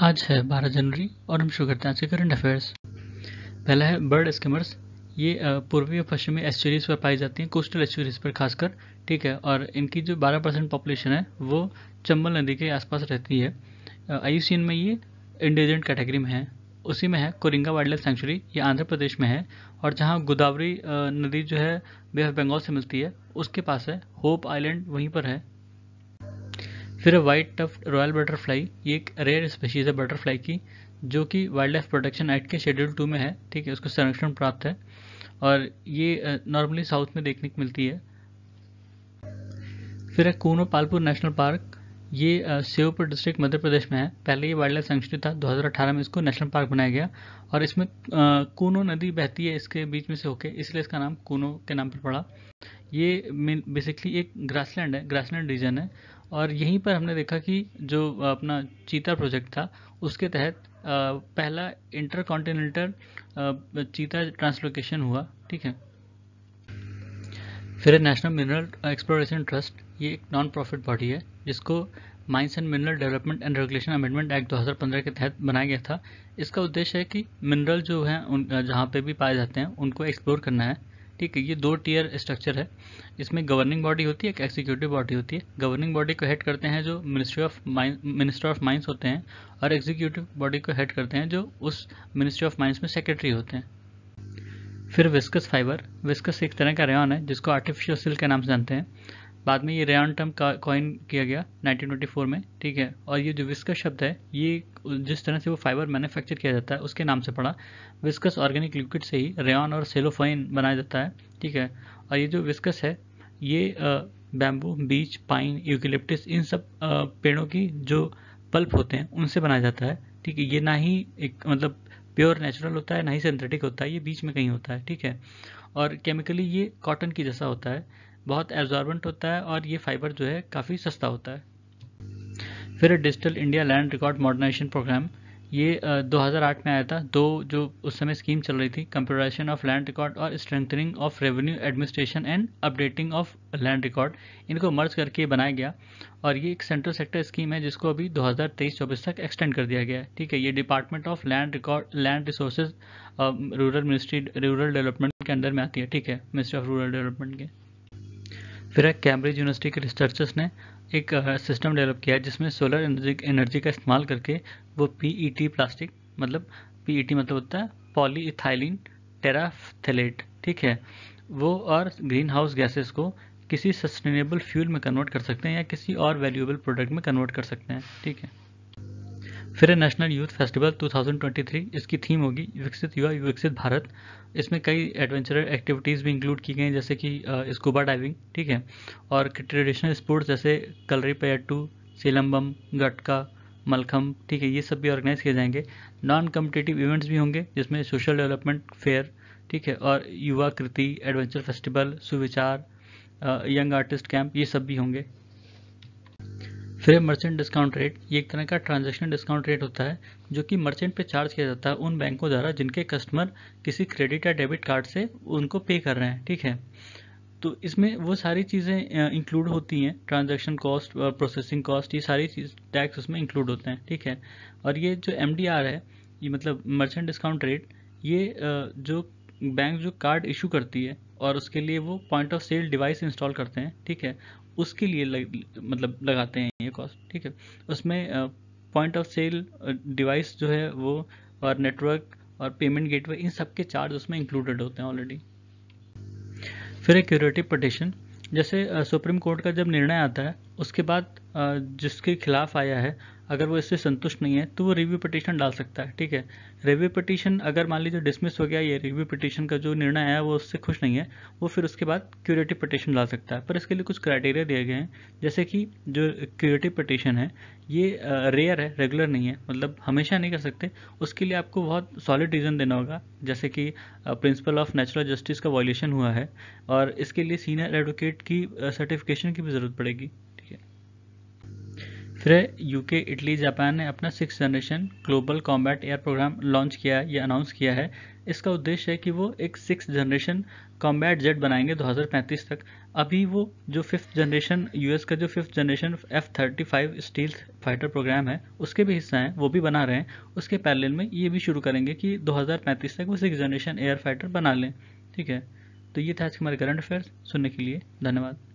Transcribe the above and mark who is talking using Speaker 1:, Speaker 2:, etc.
Speaker 1: आज है 12 जनवरी और हम शुरू करते हैं आज के करंट अफेयर्स। पहला है बर्ड स्किमर्स। ये पूर्वी और पश्चिमी एस्चुरीज पर पाई जाती हैं, कोस्टल एस्चुरीज पर खासकर। ठीक है, और इनकी जो 12% पॉपुलेशन है वो चंबल नदी के आसपास रहती है। IUCN में ये इंडेंजर्ड कैटेगरी में है। उसी में है कोरिंगा वाइल्ड लाइफ सेंचुरी, ये आंध्र प्रदेश में है। और जहाँ गोदावरी नदी जो है बे ऑफ बंगाल से मिलती है उसके पास है। होप आइलैंड वहीं पर है। फिर व्हाइट टफ्ट रॉयल बटरफ्लाई, ये एक रेयर स्पीशीज है बटरफ्लाई की, जो कि वाइल्ड लाइफ प्रोटेक्शन एक्ट के शेड्यूल 2 में है। ठीक है, उसको संरक्षण प्राप्त है और ये नॉर्मली साउथ में देखने को मिलती है। फिर है कूनो पालपुर नेशनल पार्क, ये श्योपुर डिस्ट्रिक्ट मध्य प्रदेश में है। पहले ये वाइल्ड लाइफ सेंचुरी था, 2018 में इसको नेशनल पार्क बनाया गया और इसमें कूनो नदी बहती है इसके बीच में से होके, इसलिए इसका नाम कूनो के नाम पर पड़ा। ये बेसिकली एक ग्रासलैंड है, ग्रासलैंड रीजन है। और यहीं पर हमने देखा कि जो अपना चीता प्रोजेक्ट था उसके तहत पहला इंटर कॉन्टिनेंटल चीता ट्रांसलोकेशन हुआ। ठीक है, फिर नेशनल मिनरल एक्सप्लोरेशन ट्रस्ट, ये एक नॉन प्रॉफिट बॉडी है जिसको mines and mineral development and regulation amendment act 2015 के तहत बनाया गया था। इसका उद्देश्य है कि मिनरल जो हैं उन जहाँ पे भी पाए जाते हैं उनको एक्सप्लोर करना है। ठीक है, ये 2 टियर स्ट्रक्चर है। इसमें गवर्निंग बॉडी होती है, एक एग्जीक्यूटिव बॉडी होती है। गवर्निंग बॉडी को हेड करते हैं जो मिनिस्टर ऑफ माइंस होते हैं और एग्जीक्यूटिव बॉडी को हेड करते हैं जो उस मिनिस्ट्री ऑफ माइंस में सेक्रेटरी होते हैं। फिर विस्कस फाइबर, विस्कस एक तरह का रेयन है जिसको आर्टिफिशियल सिल्क के नाम से जानते हैं। बाद में ये रेयन टर्म का कॉइन किया गया 1924 में। ठीक है, और ये जो विस्कस शब्द है ये जिस तरह से वो फाइबर मैन्युफैक्चर किया जाता है उसके नाम से पड़ा। विस्कस ऑर्गेनिक लिक्विड से ही रेयन और सेलोफाइन बनाया जाता है। ठीक है, और ये जो विस्कस है ये बैम्बू, बीच, पाइन, यूकेलिप्टिस, इन सब पेड़ों की जो पल्प होते हैं उनसे बनाया जाता है। ठीक है, ये ना ही एक मतलब प्योर नेचुरल होता है ना ही सिंथेटिक होता है, ये बीच में कहीं होता है। ठीक है, और केमिकली ये कॉटन की जैसा होता है, बहुत एब्जॉर्बेंट होता है और ये फाइबर जो है काफ़ी सस्ता होता है। फिर digital India land record modernisation programme, ये 2008 में आया था। दो जो उस समय स्कीम चल रही थी, कंप्यूटराइजेशन ऑफ लैंड रिकॉर्ड और strengthening of revenue administration and updating of land record, इनको मर्ज करके बनाया गया। और ये एक सेंट्रल सेक्टर स्कीम है जिसको अभी 2023-24 तक एक्सटेंड कर दिया गया है। ठीक है, ये department of land record land resources rural ministry rural development के अंडर में आती है। ठीक है, मिनिस्ट्री ऑफ रूरल डेवलपमेंट के। फिर कैम्ब्रिज यूनिवर्सिटी के रिसर्चर्स ने एक सिस्टम डेवलप किया है जिसमें सोलर एनर्जी का इस्तेमाल करके वो PET प्लास्टिक, मतलब PET मतलब होता है पॉलीइथाइलिन टेराफ्थलेट। ठीक है, वो और ग्रीन हाउस गैसेस को किसी सस्टेनेबल फ्यूल में कन्वर्ट कर सकते हैं या किसी और वैल्यूएबल प्रोडक्ट में कन्वर्ट कर सकते हैं। ठीक है, फिर नेशनल यूथ फेस्टिवल 2023, इसकी थीम होगी विकसित युवा विकसित भारत। इसमें कई एडवेंचरस एक्टिविटीज़ भी इंक्लूड की गई हैं जैसे कि स्कूबा डाइविंग। ठीक है, और ट्रेडिशनल स्पोर्ट्स जैसे कलरीपयट्टू, सिलंबम, गटका, मलखम। ठीक है, ये सब भी ऑर्गेनाइज किए जाएंगे। नॉन कम्पिटिटिव इवेंट्स भी होंगे जिसमें सोशल डेवलपमेंट फेयर, ठीक है, और युवा कृति, एडवेंचर फेस्टिवल, सुविचार, यंग आर्टिस्ट कैंप, ये सब भी होंगे। फिर मर्चेंट डिस्काउंट रेट, ये एक तरह का ट्रांजैक्शन डिस्काउंट रेट होता है जो कि मर्चेंट पे चार्ज किया जाता है उन बैंकों द्वारा जिनके कस्टमर किसी क्रेडिट या डेबिट कार्ड से उनको पे कर रहे हैं। ठीक है, तो इसमें वो सारी चीज़ें इंक्लूड होती हैं, ट्रांजैक्शन कॉस्ट, प्रोसेसिंग कॉस्ट, ये सारी चीज़ टैक्स उसमें इंक्लूड होते हैं। ठीक है, और ये जो MDR है, ये मतलब मर्चेंट डिस्काउंट रेट, ये जो बैंक जो कार्ड इशू करती है और उसके लिए वो point of sale device install करते हैं। ठीक है, उसके लिए मतलब लगाते हैं ये कॉस्ट। ठीक है, उसमें पॉइंट ऑफ सेल डिवाइस जो है वो और नेटवर्क और पेमेंट गेटवे, इन सब के चार्ज उसमें इंक्लूडेड होते हैं ऑलरेडी। फिर एक क्यूरेटिव पटिशन, जैसे सुप्रीम कोर्ट का जब निर्णय आता है उसके बाद जिसके खिलाफ आया है अगर वो इससे संतुष्ट नहीं है तो वो रिव्यू पिटीशन डाल सकता है। ठीक है, रिव्यू पिटीशन अगर मान लीजिए डिसमिस हो गया, ये रिव्यू पिटीशन का जो निर्णय आया वो उससे खुश नहीं है, वो फिर उसके बाद क्यूरेटिव पिटीशन डाल सकता है। पर इसके लिए कुछ क्राइटेरिया दिए गए हैं, जैसे कि जो क्यूरेटिव पिटीशन है ये रेयर है, रेगुलर नहीं है, मतलब हमेशा नहीं कर सकते। उसके लिए आपको बहुत सॉलिड रीज़न देना होगा, जैसे कि प्रिंसिपल ऑफ नेचुरल जस्टिस का वायलेशन हुआ है और इसके लिए सीनियर एडवोकेट की सर्टिफिकेशन की भी ज़रूरत पड़ेगी। ठीक है, फिर UK, इटली, जापान ने अपना 6th generation global combat air programme launch किया है, ये अनाउंस किया है इसका उद्देश्य है कि वो एक 6th जनरेशन कॉम्बैट जेट बनाएंगे 2035 तक। अभी वो जो 5th जनरेशन यूएस का जो 5th generation F-35 stealth fighter programme है उसके भी हिस्सा हैं, वो भी बना रहे हैं। उसके पैरेलल में ये भी शुरू करेंगे कि 2035 तक वो 6th जनरेशन एयर फाइटर बना लें। ठीक है, तो ये था आज के हमारे करंट अफेयर्स। सुनने के लिए धन्यवाद।